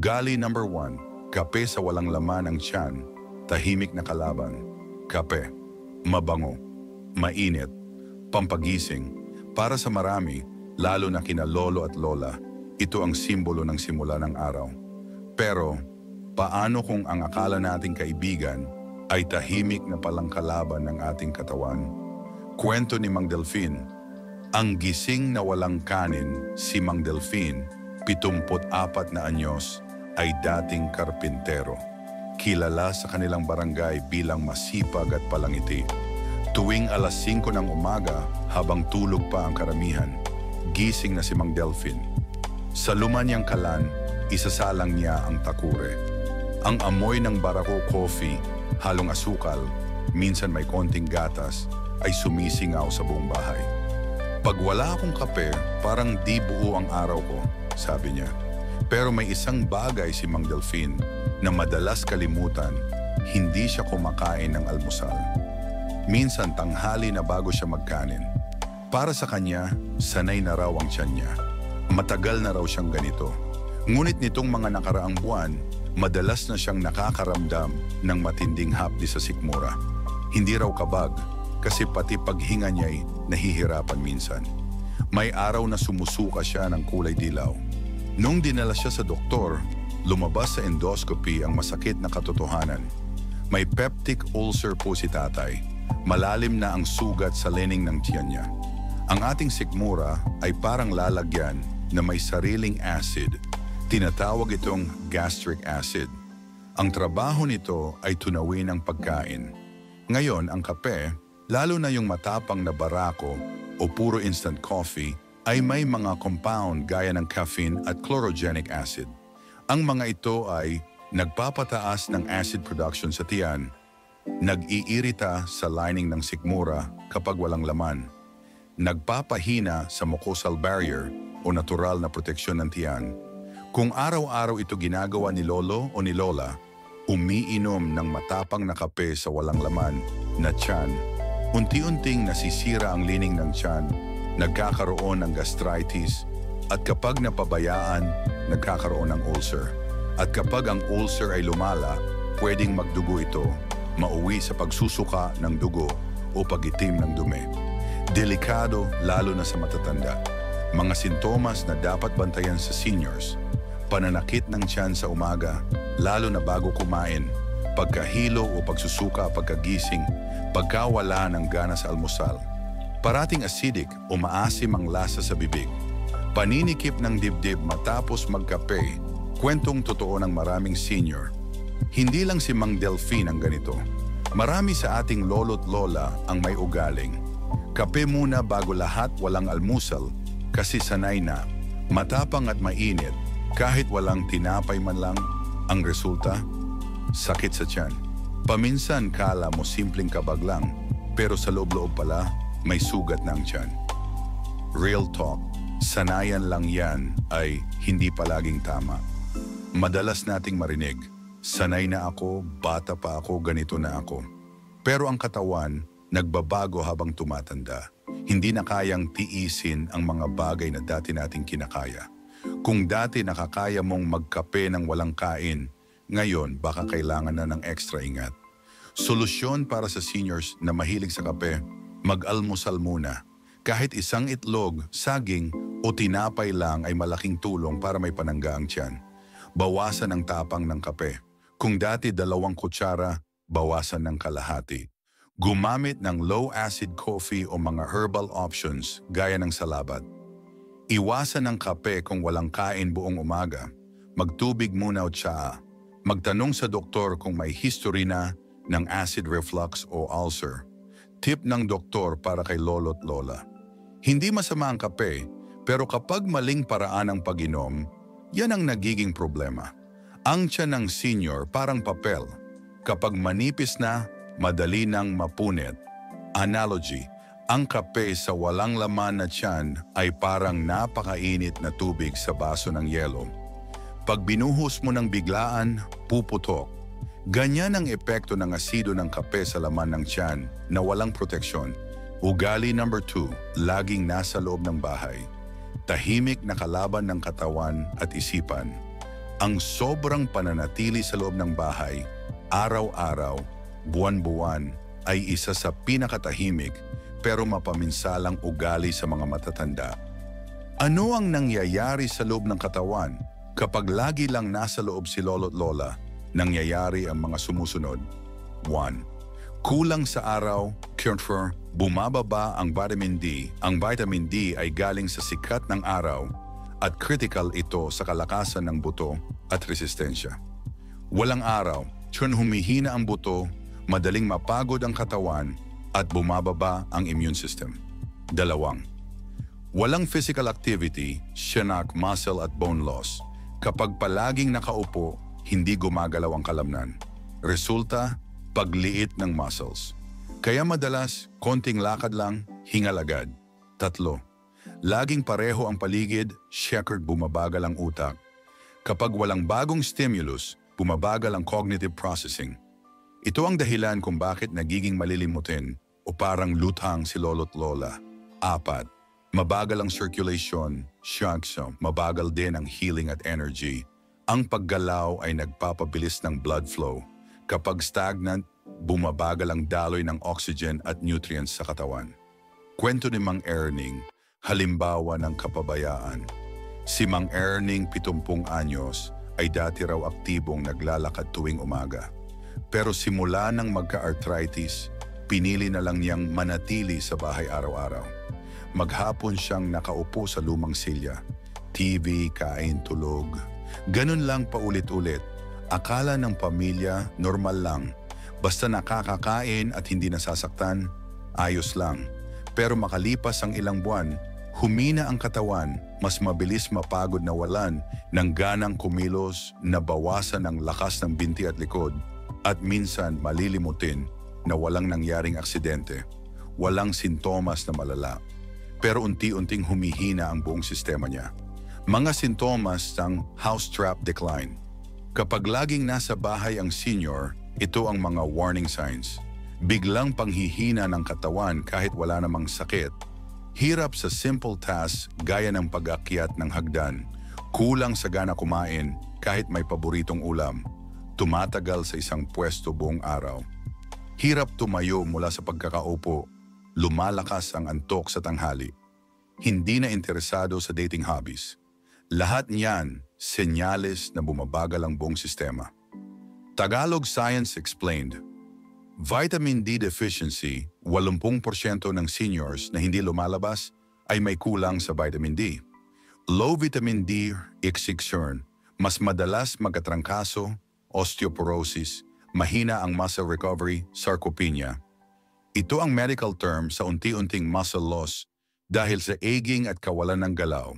Ugali number 1, kape sa walang laman ng tiyan, tahimik na kalaban. Kape, mabango, mainit, pampagising. Para sa marami, lalo na kina lolo at lola, ito ang simbolo ng simula ng araw. Pero, paano kung ang akala nating kaibigan ay tahimik na palang kalaban ng ating katawan? Kwento ni Mang Delfin. Ang gising na walang kanin, si Mang Delfin, 74 na anyos, ay dating karpintero. Kilala sa kanilang barangay bilang masipag at palangiti. Tuwing alas 5 ng umaga, habang tulog pa ang karamihan, gising na si Mang Delfin. Sa luma niyang kalan, isasalang niya ang takure. Ang amoy ng Barako coffee, halong asukal, minsan may konting gatas, ay sumisingaw sa buong bahay. Pag wala akong kape, parang di buo ang araw ko, sabi niya. Pero may isang bagay si Mang Delfin na madalas kalimutan, hindi siya kumakain ng almusal. Minsan tanghali na bago siya magkanin. Para sa kanya, sanay na raw ang tiyan niya. Matagal na raw siyang ganito. Ngunit nitong mga nakaraang buwan, madalas na siyang nakakaramdam ng matinding hapdi sa sikmura. Hindi raw kabag, kasi pati paghinga niya'y nahihirapan minsan. May araw na sumusuka siya ng kulay dilaw. Nung dinala siya sa doktor, lumabas sa endoscopy ang masakit na katotohanan. May peptic ulcer po si tatay. Malalim na ang sugat sa lining ng tiyan niya. Ang ating sikmura ay parang lalagyan na may sariling acid. Tinatawag itong gastric acid. Ang trabaho nito ay tunawin ang pagkain. Ngayon, ang kape, lalo na yung matapang na Barako o puro instant coffee, ay may mga compound gaya ng caffeine at chlorogenic acid. Ang mga ito ay nagpapataas ng acid production sa tiyan, nag-iirita sa lining ng sikmura kapag walang laman, nagpapahina sa mucosal barrier o natural na proteksyon ng tiyan. Kung araw-araw ito ginagawa ni lolo o ni lola, umiinom ng matapang na kape sa walang laman na tiyan, unti-unting nasisira ang lining ng tiyan, nagkakaroon ng gastritis, at kapag napabayaan, nagkakaroon ng ulcer. At kapag ang ulcer ay lumala, pwedeng magdugo ito, mauwi sa pagsusuka ng dugo o pagitim ng dumi. Delikado lalo na sa matatanda. Mga sintomas na dapat bantayan sa seniors: pananakit ng tiyan sa umaga, lalo na bago kumain, pagkahilo o pagsusuka pagkagising, pagkawala ng gana sa almusal, parating acidic o maasim ang lasa sa bibig, paninikip ng dibdib matapos magkape, kwentong totoo ng maraming senior. Hindi lang si Mang Delfin ang ganito. Marami sa ating lolo't lola ang may ugaling. Kape muna bago lahat, walang almusal, kasi sanay na, matapang at mainit, kahit walang tinapay man lang. Ang resulta, sakit sa tiyan. Paminsan kala mo simpleng kabag lang, pero sa loob-loob pala, may sugat na ang tiyan. Real talk, sanayan lang yan ay hindi palaging tama. Madalas nating marinig, sanay na ako, bata pa ako, ganito na ako. Pero ang katawan, nagbabago habang tumatanda. Hindi na kayang tiisin ang mga bagay na dati nating kinakaya. Kung dati nakakaya mong magkape ng walang kain, ngayon baka kailangan na ng extra ingat. Solusyon para sa seniors na mahilig sa kape: mag-almusal muna. Kahit isang itlog, saging o tinapay lang ay malaking tulong para may panangga ang tiyan. Bawasan ang tapang ng kape. Kung dati 2 kutsara, bawasan ng kalahati. Gumamit ng low-acid coffee o mga herbal options gaya ng salabat. Iwasan ang kape kung walang kain buong umaga. Magtubig muna o tsaa. Magtanong sa doktor kung may history na ng acid reflux o ulcer. Tip ng doktor para kay lolo't lola: hindi masama ang kape, pero kapag maling paraan ang pag-inom, yan ang nagiging problema. Ang tiyan ng senior parang papel. Kapag manipis na, madali nang mapunit. Analogy: ang kape sa walang laman na tiyan ay parang napakainit na tubig sa baso ng yelo. Pag binuhos mo ng biglaan, puputok. Ganyan ang epekto ng asido ng kape sa laman ng tiyan na walang proteksyon. Ugali number 2, laging nasa loob ng bahay. Tahimik na kalaban ng katawan at isipan. Ang sobrang pananatili sa loob ng bahay, araw-araw, buwan-buwan, ay isa sa pinakatahimik pero mapaminsalang ugali sa mga matatanda. Ano ang nangyayari sa loob ng katawan kapag lagi lang nasa loob si lolo't lola? Nangyayari ang mga sumusunod. 1. Kulang sa araw, Q4, bumababa ang vitamin D. Ang vitamin D ay galing sa sikat ng araw at critical ito sa kalakasan ng buto at resistensya. Walang araw, humihina ang buto, madaling mapagod ang katawan at bumababa ang immune system. 2. Walang physical activity, syanak, muscle at bone loss. Kapag palaging nakaupo, hindi gumagalaw ang kalamnan. Resulta, pagliit ng muscles. Kaya madalas, konting lakad lang, hingal agad. 3. Laging pareho ang paligid, checkered, bumabagal ang utak. Kapag walang bagong stimulus, bumabagal ang cognitive processing. Ito ang dahilan kung bakit nagiging malilimutin o parang luthang si lolo't lola. 4. Mabagal ang circulation, shocks, mabagal din ang healing at energy. Ang paggalaw ay nagpapabilis ng blood flow. Kapag stagnant, bumabagal ang daloy ng oxygen at nutrients sa katawan. Kwento ni Mang Erning, halimbawa ng kapabayaan. Si Mang Erning, 70 anyos, ay dati raw aktibong naglalakad tuwing umaga. Pero simula nang magka-arthritis, pinili na lang niyang manatili sa bahay araw-araw. Maghapon siyang nakaupo sa lumang silya. TV, kain, tulog. Ganun lang paulit-ulit. Akala ng pamilya, normal lang. Basta nakakakain at hindi nasasaktan, ayos lang. Pero makalipas ang ilang buwan, humina ang katawan, mas mabilis mapagod na walan ng ganang kumilos, nabawasan ang lakas ng binti at likod, at minsan malilimutin na walang nangyaring aksidente, walang sintomas na malala. Pero unti-unting humihina ang buong sistema niya. Mga sintomas ng house trap decline. Kapag laging nasa bahay ang senior, ito ang mga warning signs. Biglang panghihina ng katawan kahit wala namang sakit. Hirap sa simple tasks gaya ng pag-akyat ng hagdan. Kulang sa gana kumain kahit may paboritong ulam. Tumatagal sa isang pwesto buong araw. Hirap tumayo mula sa pagkakaupo. Lumalakas ang antok sa tanghali. Hindi na interesado sa dating hobbies. Lahat niyan, senyales na bumabagal ang buong sistema. Tagalog Science Explained. Vitamin D deficiency, 80% ng seniors na hindi lumalabas ay may kulang sa vitamin D. Low vitamin D, iksiksurn, mas madalas magkatrangkaso, osteoporosis, mahina ang muscle recovery, sarcopenia. Ito ang medical term sa unti-unting muscle loss dahil sa aging at kawalan ng galaw.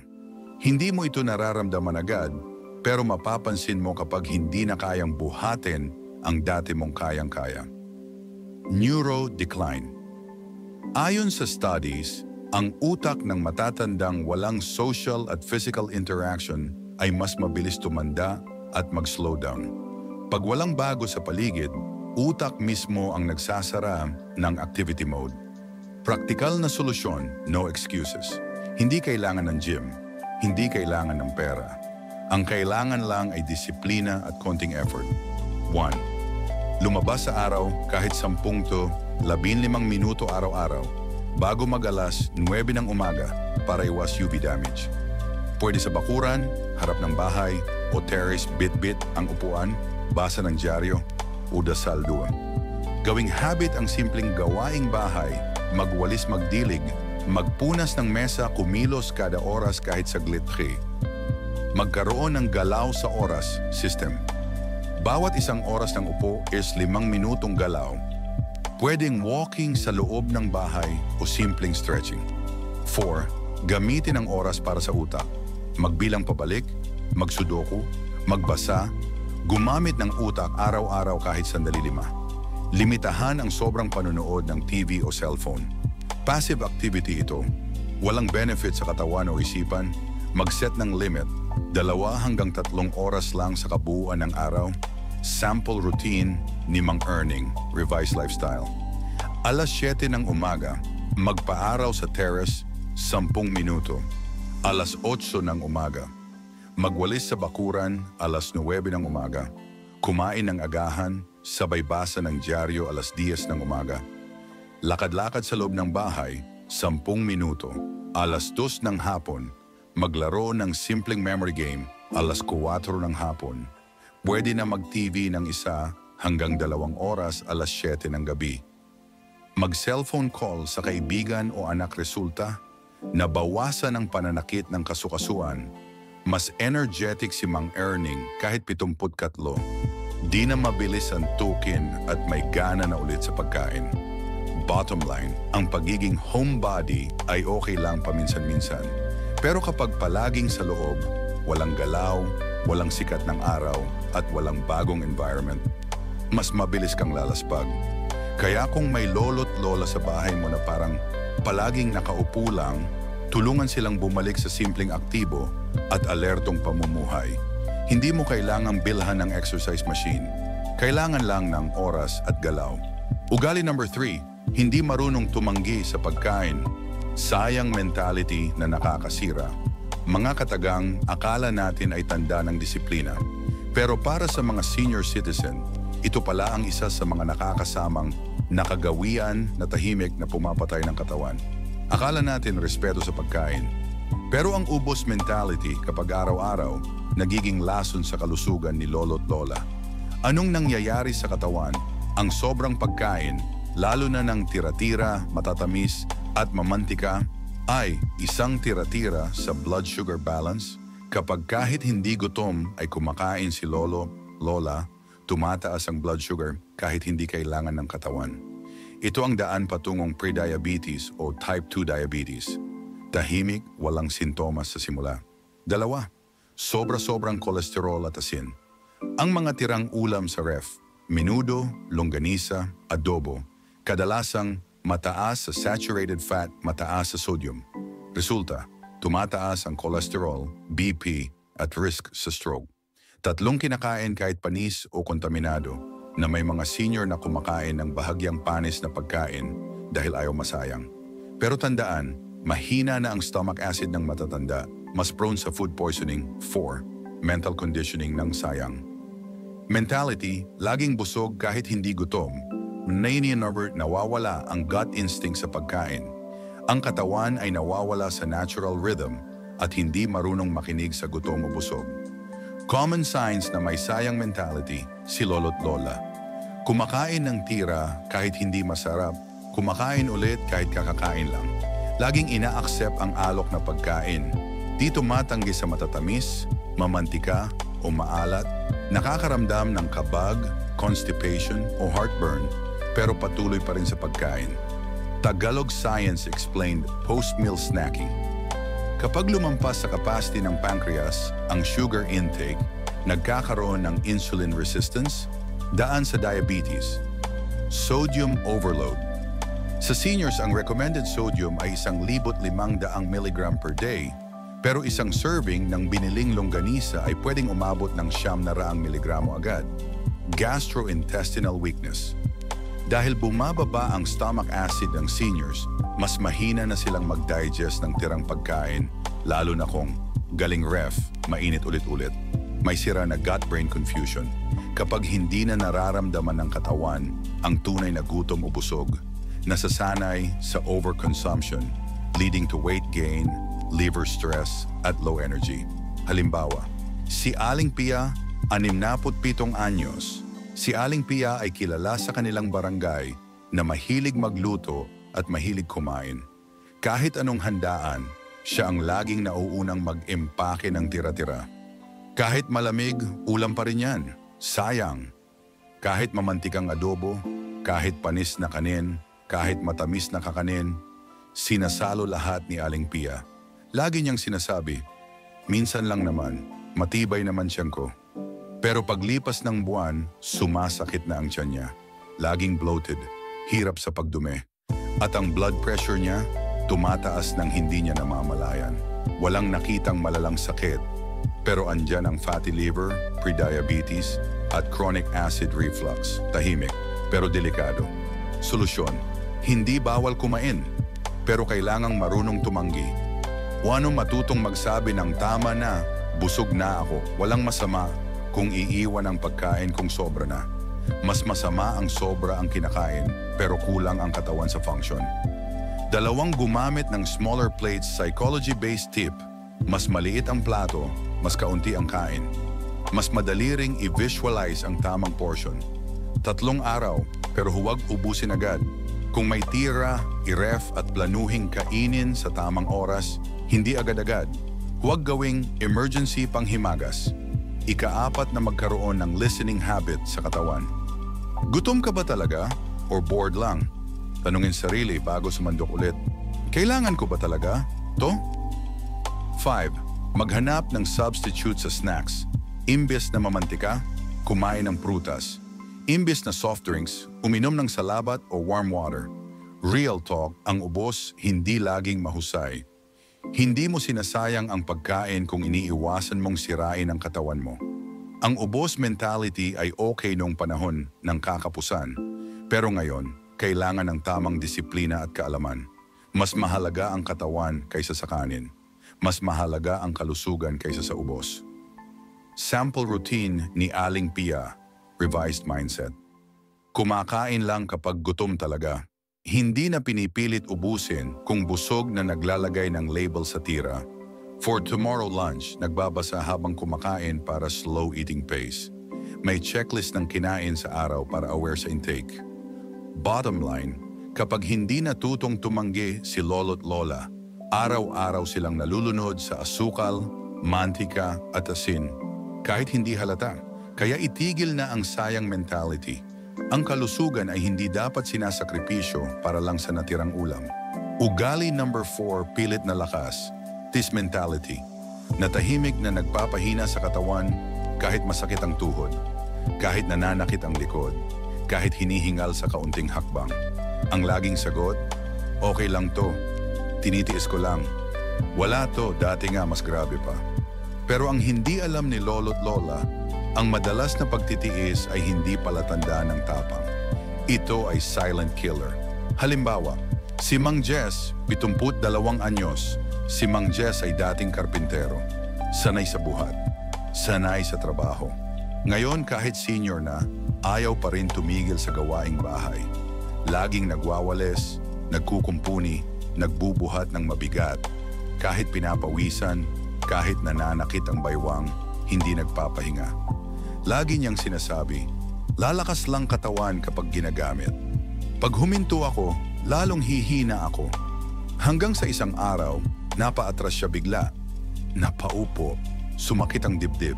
Hindi mo ito nararamdaman agad, pero mapapansin mo kapag hindi na kayang buhatin ang dati mong kayang-kaya. Neurodecline. Ayon sa studies, ang utak ng matatandang walang social at physical interaction ay mas mabilis tumanda at mag-slow down. Pag walang bago sa paligid, utak mismo ang nagsasara ng activity mode. Praktikal na solusyon, no excuses. Hindi kailangan ng gym, hindi kailangan ng pera. Ang kailangan lang ay disiplina at konting effort. 1. Lumabas sa araw kahit 10 to 15 minuto araw-araw bago mag-alas 9 ng umaga para iwas UV damage. Pwede sa bakuran, harap ng bahay o terrace, bit-bit ang upuan, basa ng dyaryo o dasal doon. Gawing habit ang simpleng gawaing bahay, magwalis magdilig, magpunas ng mesa, kumilos kada oras kahit saglit. Magkaroon ng galaw sa oras system. Bawat isang oras ng upo is 5 minutong galaw. Pwedeng walking sa loob ng bahay o simpleng stretching. 4. Gamitin ang oras para sa utak. Magbilang pabalik, magsudoku, magbasa, gumamit ng utak araw-araw kahit sandali 5. Limitahan ang sobrang panonood ng TV o cellphone. Passive activity ito. Walang benefit sa katawan o isipan. Mag-set ng limit. 2 hanggang 3 oras lang sa kabuuan ng araw. Sample routine ni Mang Erning, Revised Lifestyle. Alas 7 ng umaga, magpaaraw sa terrace, 10 minuto. Alas 8 ng umaga, Magwalis sa bakuran 9:00 ng umaga. Kumain ng agahan, sabay basa ng dyaryo 10:00 ng umaga. Lakad-lakad sa loob ng bahay, 10 minuto. 2:00 ng hapon, maglaro ng simpleng memory game, 4:00 ng hapon. Pwede na mag-TV ng 1 hanggang 2 oras, 7:00 ng gabi. Mag-cellphone call sa kaibigan o anak resulta, nabawasan ang pananakit ng kasukasuan. Mas energetic si Mang Erning kahit 73. Di na mabilis ang tukin at may gana na ulit sa pagkain. Bottom line, ang pagiging homebody ay okay lang paminsan-minsan. Pero kapag palaging sa loob, walang galaw, walang sikat ng araw, at walang bagong environment, mas mabilis kang lalaspag. Kaya kung may lolo't lola sa bahay mo na parang palaging nakaupo lang, tulungan silang bumalik sa simpleng aktibo at alertong pamumuhay. Hindi mo kailangang bilhan ng exercise machine. Kailangan lang ng oras at galaw. Ugali number 3, hindi marunong tumanggi sa pagkain. Sayang mentality na nakakasira. Mga katagang, akala natin ay tanda ng disiplina. Pero para sa mga senior citizen, ito pala ang isa sa mga nakakasamang nakagawian na tahimik na pumapatay ng katawan. Akala natin respeto sa pagkain. Pero ang ubos mentality kapag araw-araw, nagiging lason sa kalusugan ni lolo't lola. Anong nangyayari sa katawan? Ang sobrang pagkain, lalo na ng tira-tira, matatamis at mamantika, ay isang tira-tira sa blood sugar balance. Kapag kahit hindi gutom ay kumakain si lolo, lola, tumataas ang blood sugar kahit hindi kailangan ng katawan. Ito ang daan patungong prediabetes o type 2 diabetes. Tahimik, walang sintomas sa simula. 2, sobra-sobrang kolesterol at asin. Ang mga tirang ulam sa ref, menudo, longganisa, adobo, kadalasang mataas sa saturated fat, mataas sa sodium. Resulta, tumataas ang cholesterol, BP, at risk sa stroke. 3 kinakain kahit panis o kontaminado, na may mga senior na kumakain ng bahagyang panis na pagkain dahil ayaw masayang. Pero tandaan, mahina na ang stomach acid ng matatanda, mas prone sa food poisoning. 4, mental conditioning ng sayang. Mentality, laging busog kahit hindi gutom. Nawawala ang gut instinct sa pagkain. Ang katawan ay nawawala sa natural rhythm at hindi marunong makinig sa gutom o busog. Common signs na may sayang mentality, si lolo't lola. Kumakain ng tira kahit hindi masarap, kumakain ulit kahit kakakain lang. Laging ina-accept ang alok na pagkain. Di tumatanggi sa matatamis, mamantika o maalat, nakakaramdam ng kabag, constipation o heartburn, pero patuloy pa rin sa pagkain. Tagalog Science explained post-meal snacking. Kapag lumampas sa capacity ng pancreas ang sugar intake, nagkakaroon ng insulin resistance, daan sa diabetes. Sodium overload. Sa seniors, ang recommended sodium ay 1,500 mg per day, pero isang serving ng biniling longganisa ay pwedeng umabot ng 900 miligramo agad. Gastrointestinal weakness. Dahil bumababa ang stomach acid ng seniors, mas mahina na silang mag-digest ng tirang pagkain, lalo na kung galing ref, mainit ulit-ulit. May sira na gut-brain confusion. Kapag hindi na nararamdaman ng katawan ang tunay na gutom o busog, nasasanay sa overconsumption, leading to weight gain, liver stress, at low energy. Halimbawa, si Aling Pia, 67 anyos. Si Aling Pia ay kilala sa kanilang barangay na mahilig magluto at mahilig kumain. Kahit anong handaan, siya ang laging nauunang mag-empake ng tira-tira. Kahit malamig, ulam pa rin yan. Sayang. Kahit mamantikang adobo, kahit panis na kanin, kahit matamis na kakanin, sinasalo lahat ni Aling Pia. Lagi niyang sinasabi, minsan lang naman, matibay naman tiyan ko. Pero paglipas ng buwan, sumasakit na ang tiyan niya. Laging bloated, hirap sa pagdumi. At ang blood pressure niya, tumataas ng hindi niya namamalayan. Walang nakitang malalang sakit, pero andyan ang fatty liver, prediabetes, at chronic acid reflux. Tahimik, pero delikado. Solusyon, hindi bawal kumain, pero kailangang marunong tumanggi. Matutong magsabi ng tama na Busog na ako, walang masama kung iiwan ang pagkain kung sobra na. Mas masama ang sobra ang kinakain pero kulang ang katawan sa function. Dalawang gumamit ng smaller plates psychology-based tip. Mas maliit ang plato, mas kaunti ang kain. Mas madali ring i-visualize ang tamang portion. 3 araw pero huwag ubusin agad. Kung may tira, i-ref at planuhing kainin sa tamang oras, hindi agad-agad. Huwag gawing emergency panghimagas. Ika-4 na magkaroon ng listening habit sa katawan. Gutom ka ba talaga? Or bored lang? Tanungin sarili bago sumandok ulit. Kailangan ko ba talaga? To? 5. Maghanap ng substitute sa snacks. Imbes na mamantika, kumain ng prutas. Imbes na soft drinks, uminom ng salabat o warm water. Real talk, ang ubos hindi laging mahusay. Hindi mo sinasayang ang pagkain kung iniiwasan mong sirain ang katawan mo. Ang ubos mentality ay okay noong panahon ng kakapusan. Pero ngayon, kailangan ng tamang disiplina at kaalaman. Mas mahalaga ang katawan kaysa sa kanin. Mas mahalaga ang kalusugan kaysa sa ubos. Sample routine ni Aling Pia, Revised Mindset. Kumakain lang kapag gutom talaga. Hindi na pinipilit ubusin kung busog na naglalagay ng label sa tira. For tomorrow lunch, nagbabasa habang kumakain para slow eating pace. May checklist ng kinain sa araw para aware sa intake. Bottom line, kapag hindi natutong tumanggi si lolo't lola, araw-araw silang nalulunod sa asukal, mantika at asin. Kahit hindi halata, kaya itigil na ang sayang mentality. Ang kalusugan ay hindi dapat sinasakripisyo para lang sa natirang ulam. Ugali number 4, pilit na lakas, this mentality. Natahimik na nagpapahina sa katawan kahit masakit ang tuhod, kahit nananakit ang likod, kahit hinihingal sa kaunting hakbang. Ang laging sagot, okay lang to, tinitiis ko lang. Wala to, dati nga mas grabe pa. Pero ang hindi alam ni lolo't lola, ang madalas na pagtitiis ay hindi palatanda ng tapang. Ito ay silent killer. Halimbawa, si Mang Jess, 72 anyos. Si Mang Jess ay dating karpintero. Sanay sa buhat. Sanay sa trabaho. Ngayon kahit senior na, ayaw pa rin tumigil sa gawaing bahay. Laging nagwawalis, nagkukumpuni, nagbubuhat ng mabigat. Kahit pinapawisan, kahit nananakit ang baywang, hindi nagpapahinga. Lagi niyang sinasabi, lalakas lang katawan kapag ginagamit. Pag huminto ako, lalong hihina ako. Hanggang sa isang araw, napaatras siya bigla. Napaupo, sumakit ang dibdib.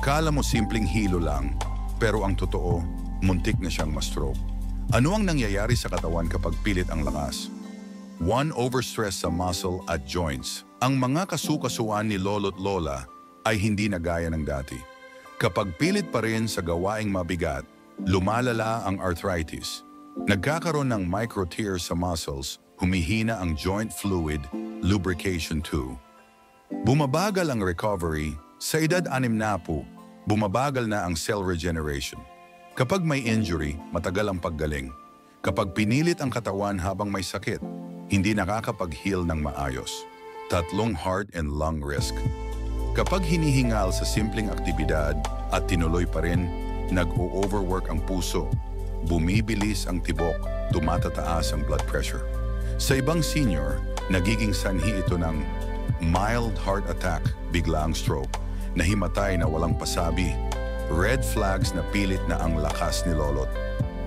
Kala mo simpleng hilo lang, pero ang totoo, muntik na siyang ma-stroke. Ano ang nangyayari sa katawan kapag pilit ang lakas? 1. Overstress sa muscle at joints. Ang mga kasukasuan ni lolo't lola ay hindi na gaya ng dati. Kapag pilit pa rin sa gawaing mabigat, lumalala ang arthritis. Nagkakaroon ng micro-tears sa muscles, humihina ang joint fluid, lubrication too. Bumabagal ang recovery, sa edad 60, bumabagal na ang cell regeneration. Kapag may injury, matagal ang paggaling. Kapag pinilit ang katawan habang may sakit, hindi nakakapag-heal ng maayos. 3 heart and lung risk. Kapag hinihingal sa simpleng aktibidad at tinuloy pa rin, nag-o-overwork ang puso, bumibilis ang tibok, tumatataas ang blood pressure. Sa ibang senior, nagiging sanhi ito ng mild heart attack, bigla ang stroke, nahimatay na walang pasabi, red flags na pilit na ang lakas ni lolo't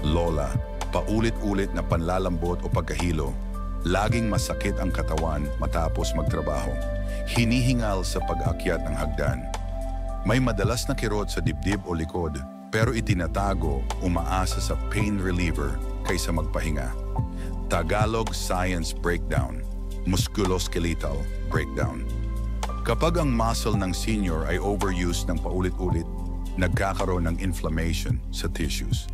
lola, paulit-ulit na panlalambot o pagkahilo, laging masakit ang katawan matapos magtrabaho. Hinihingal sa pag-akyat ng hagdan. May madalas na kirot sa dibdib o likod, pero itinatago, umaasa sa pain reliever kaysa magpahinga. Tagalog Science Breakdown, Musculoskeletal Breakdown. Kapag ang muscle ng senior ay overused ng paulit-ulit, nagkakaroon ng inflammation sa tissues.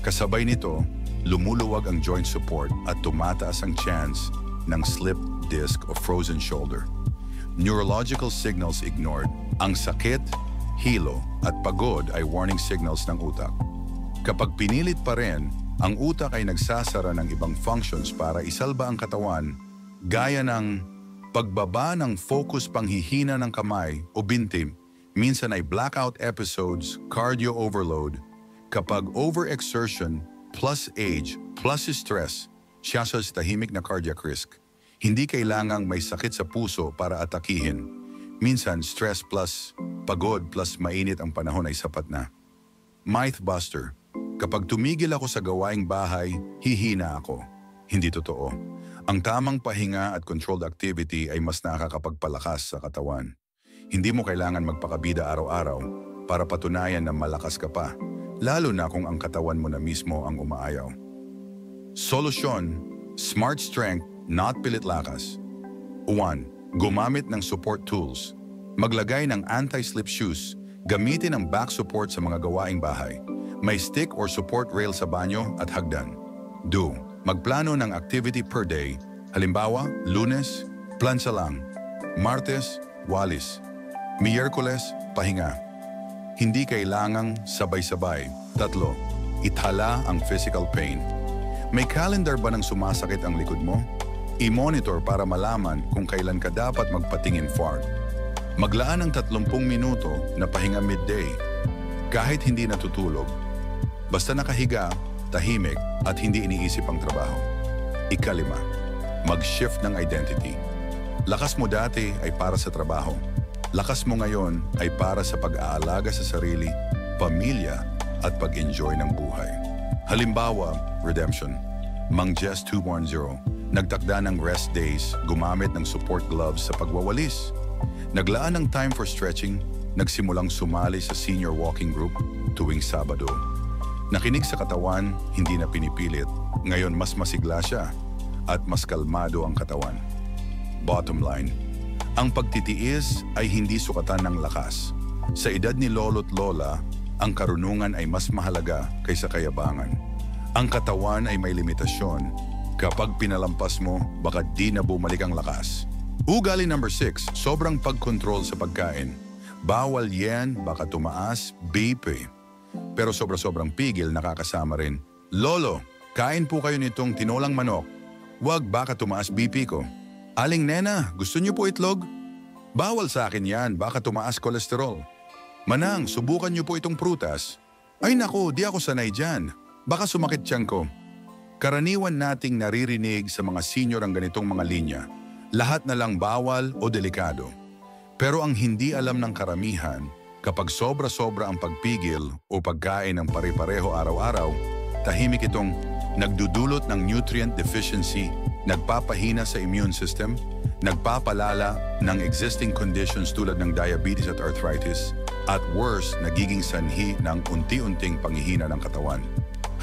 Kasabay nito, lumuluwag ang joint support at tumataas ang chance ng slip disc o frozen shoulder. Neurological signals ignored. Ang sakit, hilo at pagod ay warning signals ng utak. Kapag pinilit pa rin, ang utak ay nagsasara ng ibang functions para isalba ang katawan, gaya ng Pagbaba ng focus panghihina ng kamay o binti, minsan ay blackout episodes, cardio overload. Kapag overexertion plus age plus stress, siya sa tahimik na cardiac risk. Hindi kailangang may sakit sa puso para atakihin. Minsan stress plus pagod plus mainit ang panahon ay sapat na. Mythbuster, kapag tumigil ako sa gawaing bahay, hihina ako. Hindi totoo. Ang tamang pahinga at controlled activity ay mas nakakapagpalakas sa katawan. Hindi mo kailangan magpakabida araw-araw para patunayan na malakas ka pa, lalo na kung ang katawan mo na mismo ang umaayaw. Solusyon, smart strength, not pilit lakas. 1. Gumamit ng support tools. Maglagay ng anti-slip shoes, gamitin ang back support sa mga gawaing bahay. May stick or support rail sa banyo at hagdan. 2. Magplano ng activity per day. Halimbawa, Lunes, plansa lang. Martes, walis. Miyerkules, pahinga. Hindi kailangang sabay-sabay. 3. Ithala ang physical pain. May calendar ba ng sumasakit ang likod mo? I-monitor para malaman kung kailan ka dapat magpatingin fart. Maglaan ng 30 minuto na pahinga midday. Kahit hindi natutulog. Basta nakahiga, tahimik at hindi iniisip ang trabaho. 5. Mag-shift ng identity. Lakas mo dati ay para sa trabaho. Lakas mo ngayon ay para sa pag-aalaga sa sarili, pamilya at pag-enjoy ng buhay. Halimbawa, redemption. Mang Jess 210, nagtakda ng rest days, gumamit ng support gloves sa pagwawalis. Naglaan ng time for stretching, nagsimulang sumali sa senior walking group tuwing Sabado. Nakinig sa katawan, hindi na pinipilit. Ngayon mas masigla siya at mas kalmado ang katawan. Bottom line, ang pagtitiis ay hindi sukatan ng lakas. Sa edad ni lolo't lola, ang karunungan ay mas mahalaga kaysa kayabangan. Ang katawan ay may limitasyon. Kapag pinalampas mo, baka di na bumalik ang lakas. Ugali number 6, sobrang pagkontrol sa pagkain. Bawal yan, baka tumaas, BP. Pero sobra-sobrang pigil nakakasama rin. Lolo, kain po kayo nitong tinolang manok. Wag baka tumaas BP ko. Aling nena, gusto niyo po itlog? Bawal sa akin yan, baka tumaas kolesterol. Manang, subukan niyo po itong prutas. Ay nako, di ako sanay dyan. Baka sumakit tiyan ko. Karaniwan nating naririnig sa mga senior ang ganitong mga linya. Lahat na lang bawal o delikado. Pero ang hindi alam ng karamihan, kapag sobra-sobra ang pagpigil o pagkain ng pare-pareho araw-araw, tahimik itong nagdudulot ng nutrient deficiency, nagpapahina sa immune system, nagpapalala ng existing conditions tulad ng diabetes at arthritis, at worse, nagiging sanhi ng unti-unting panghihina ng katawan.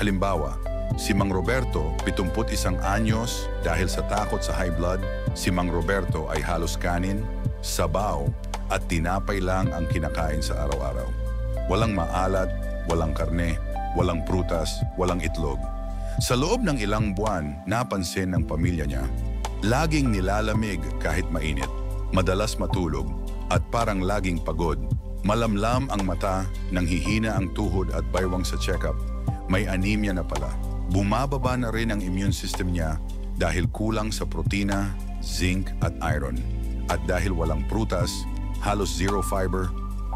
Halimbawa, si Mang Roberto, 71 anyos, dahil sa takot sa high blood, si Mang Roberto ay halos kanin, sabaw, at tinapay lang ang kinakain sa araw-araw. Walang maalat, walang karne, walang prutas, walang itlog. Sa loob ng ilang buwan, napansin ng pamilya niya, laging nilalamig kahit mainit, madalas matulog, at parang laging pagod. Malamlam ang mata, nanghihina ang tuhod at baywang sa check-up. May anemia na pala. Bumababa na rin ang immune system niya dahil kulang sa protina, zinc at iron. At dahil walang prutas, halos zero fiber,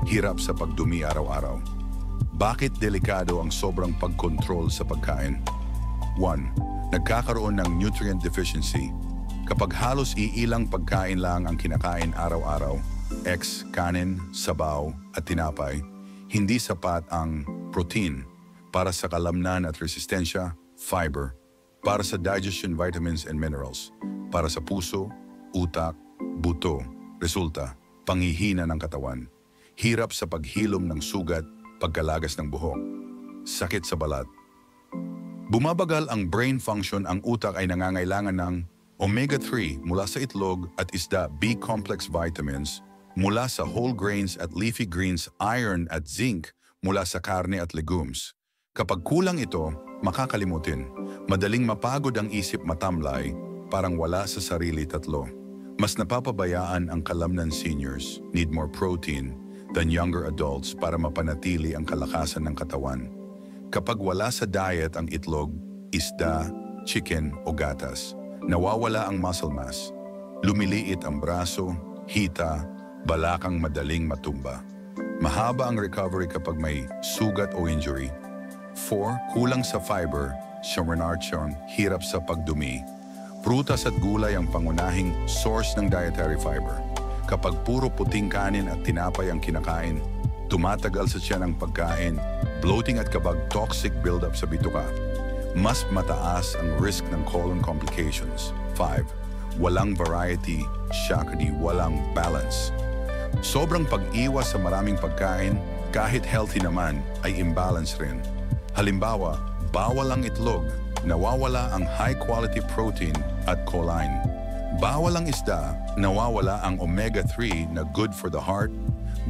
hirap sa pagdumi araw-araw. Bakit delikado ang sobrang pagkontrol sa pagkain? 1. Nagkakaroon ng nutrient deficiency. Kapag halos iilang pagkain lang ang kinakain araw-araw, kanin, sabaw at tinapay, hindi sapat ang protein para sa kalamnan at resistensya, fiber, para sa digestion vitamins and minerals, para sa puso, utak, buto, resulta, panghihina ng katawan, hirap sa paghilom ng sugat, pagkalagas ng buhok, sakit sa balat. Bumabagal ang brain function, ang utak ay nangangailangan ng omega-3 mula sa itlog at isda, B-complex vitamins mula sa whole grains at leafy greens, iron at zinc mula sa karne at legumes. Kapag kulang ito, makakalimutin. Madaling mapagod ang isip, matamlay, parang wala sa sarili. 3. Mas napapabayaan ang kalamnan. Seniors need more protein than younger adults para mapanatili ang kalakasan ng katawan. Kapag wala sa diet ang itlog, isda, chicken o gatas, nawawala ang muscle mass. Lumiliit ang braso, hita, balakang madaling matumba. Mahaba ang recovery kapag may sugat o injury. 4. Kulang sa fiber, Shomenarchon, hirap sa pagdumi. Prutas at gulay ang pangunahing source ng dietary fiber. Kapag puro puting kanin at tinapay ang kinakain, tumatagal sa tiyan ang pagkain, bloating at kabag toxic buildup sa bituka. Mas mataas ang risk ng colon complications. 5. Walang variety, shakti, walang balance. Sobrang pag-iwas sa maraming pagkain, kahit healthy naman, ay imbalance rin. Halimbawa, bawal ang itlog, nawawala ang high-quality protein at choline. Bawal ang isda, nawawala ang omega-3 na good for the heart.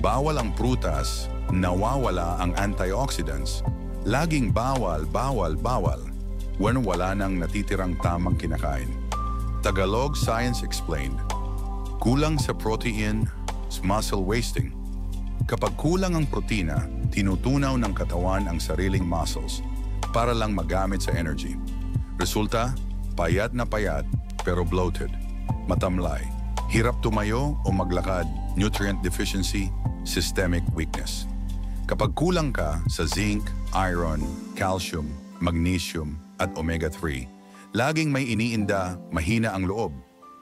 Bawal ang prutas, nawawala ang antioxidants. Laging bawal, bawal, bawal. When wala nang natitirang tamang kinakain. Tagalog Science Explained. Kulang sa protein, muscle wasting. Kapag kulang ang protina, tinutunaw ng katawan ang sariling muscles para lang magamit sa energy. Resulta, payat na payat pero bloated. Matamlay, hirap tumayo o maglakad, nutrient deficiency, systemic weakness. Kapag kulang ka sa zinc, iron, calcium, magnesium at omega-3, laging may iniinda, mahina ang loob,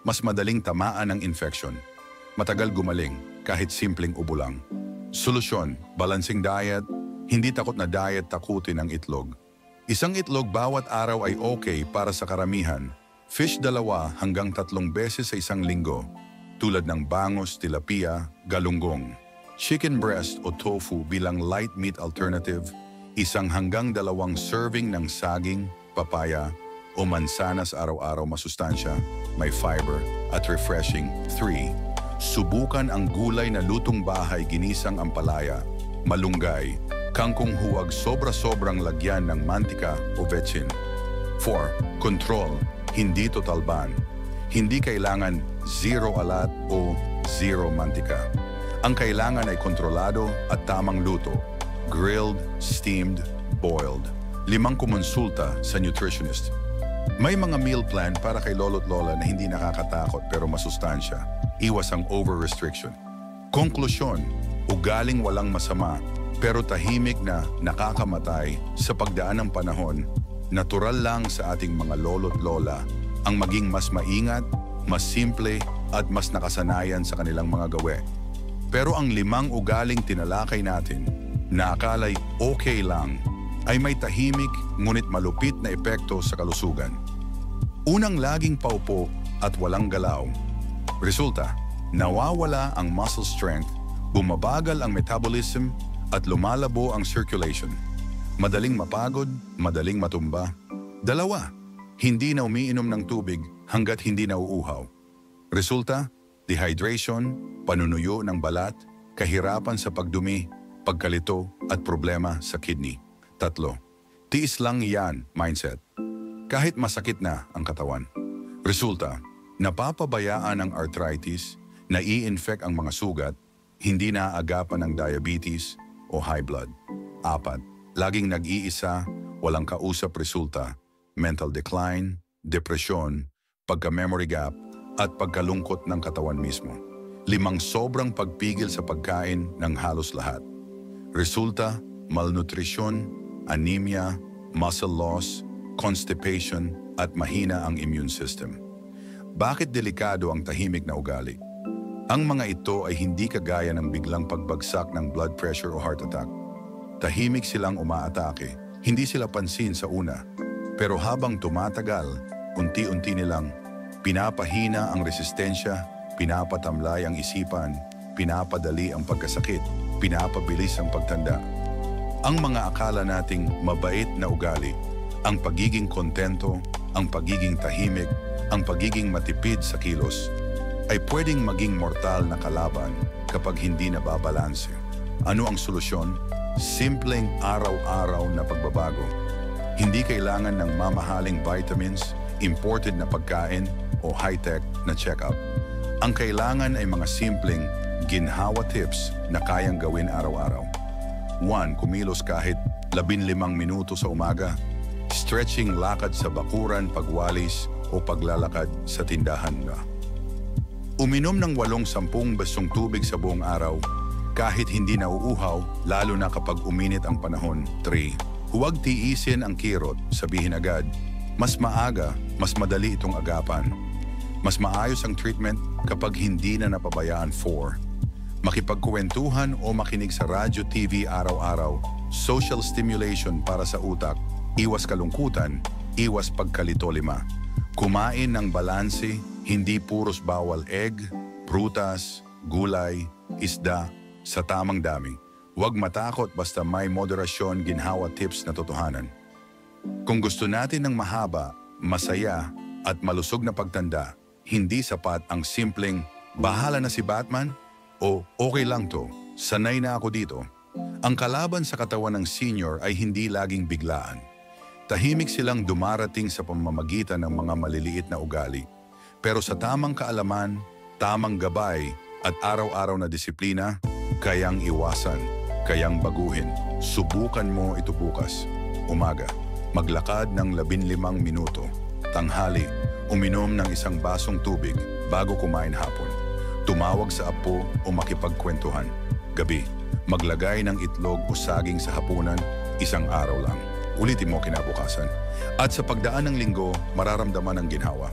mas madaling tamaan ng infection, matagal gumaling kahit simpleng ubo lang. Solusyon, balancing diet, hindi takot na diet takutin ang itlog. Isang itlog bawat araw ay okay para sa karamihan. Fish 2 hanggang 3 beses sa isang linggo, tulad ng bangus, tilapia, galunggong. Chicken breast o tofu bilang light meat alternative, 1 hanggang 2 serving ng saging, papaya o mansanas araw-araw masustansya, may fiber at refreshing. 3. Subukan ang gulay na lutong bahay ginisang ampalaya, malunggay, kangkong huwag sobra-sobrang lagyan ng mantika o vetsin. 4. Control, hindi total ban. Hindi kailangan 0 alat o 0 mantika. Ang kailangan ay kontrolado at tamang luto, grilled, steamed, boiled. 5 kumonsulta sa nutritionist. May mga meal plan para kay lolo't lola na hindi nakakatakot pero masustansya. Iwas ang over-restriction. Konklusyon, ugaling walang masama pero tahimik na nakakamatay sa pagdaan ng panahon. Natural lang sa ating mga lolo't lola ang maging mas maingat, mas simple at mas nakasanayan sa kanilang mga gawe. Pero ang 5 ugaling tinalakay natin na akala'y okay lang ay may tahimik ngunit malupit na epekto sa kalusugan. Unang, laging paupo at walang galaw. Resulta, nawawala ang muscle strength, bumabagal ang metabolism at lumalabo ang circulation. Madaling mapagod, madaling matumba. 2, hindi na umiinom ng tubig hanggat hindi nauuhaw. Resulta, dehydration, panunuyo ng balat, kahirapan sa pagdumi, pagkalito at problema sa kidney. 3, tiis lang yan mindset. Kahit masakit na ang katawan. Resulta, napapabayaan ang arthritis, nai-infect ang mga sugat, hindi naaagapan ng diabetes o high blood. 4, laging nag-iisa, walang kausap. Resulta, mental decline, depresyon, pagka-memory gap, at pagkalungkot ng katawan mismo. 5, sobrang pagpigil sa pagkain ng halos lahat. Resulta, malnutrisyon, anemia, muscle loss, constipation, at mahina ang immune system. Bakit delikado ang tahimik na ugali? Ang mga ito ay hindi kagaya ng biglang pagbagsak ng blood pressure o heart attack. Tahimik silang umaatake, hindi sila pansin sa una. Pero habang tumatagal, unti-unti nilang pinapahina ang resistensya, pinapatamlay ang isipan, pinapadali ang pagkasakit, pinapabilis ang pagtanda. Ang mga akala nating mabait na ugali, ang pagiging kontento, ang pagiging tahimik, ang pagiging matipid sa kilos, ay pwedeng maging mortal na kalaban kapag hindi nababalanse. Ano ang solusyon? Simpleng araw-araw na pagbabago. Hindi kailangan ng mamahaling vitamins, imported na pagkain, o high-tech na check-up. Ang kailangan ay mga simpleng ginhawa tips na kayang gawin araw-araw. 1. Kumilos kahit 15 minuto sa umaga. Stretching, lakad sa bakuran, pagwalis o paglalakad sa tindahan na. Uminom ng 8-10 basong tubig sa buong araw, kahit hindi nauuhaw, lalo na kapag uminit ang panahon. 3. Huwag tiisin ang kirot, sabihin agad, mas maaga, mas madali itong agapan. Mas maayos ang treatment kapag hindi na napabayaan. 4. Makipagkwentuhan o makinig sa radyo, TV araw-araw, social stimulation para sa utak, iwas kalungkutan, iwas pagkalito. 5. Kumain ng balanse, hindi puros bawal egg, prutas, gulay, isda, sa tamang dami. Huwag matakot basta may moderasyon, ginhawa tips na totohanan. Kung gusto natin ng mahaba, masaya at malusog na pagtanda, hindi sapat ang simpleng, bahala na si Batman o okay lang to, sanay na ako dito. Ang kalaban sa katawan ng senior ay hindi laging biglaan. Tahimik silang dumarating sa pamamagitan ng mga maliliit na ugali. Pero sa tamang kaalaman, tamang gabay at araw-araw na disiplina, kayang iwasan, kayang baguhin. Subukan mo ito bukas. Umaga, maglakad ng 15 minuto. Tanghali, uminom ng 1 basong tubig bago kumain hapon. Tumawag sa apo o makipagkwentuhan. Gabi, maglagay ng itlog o saging sa hapunan, 1 araw lang. Ulitin mo kinabukasan. At sa pagdaan ng linggo, mararamdaman ang ginhawa.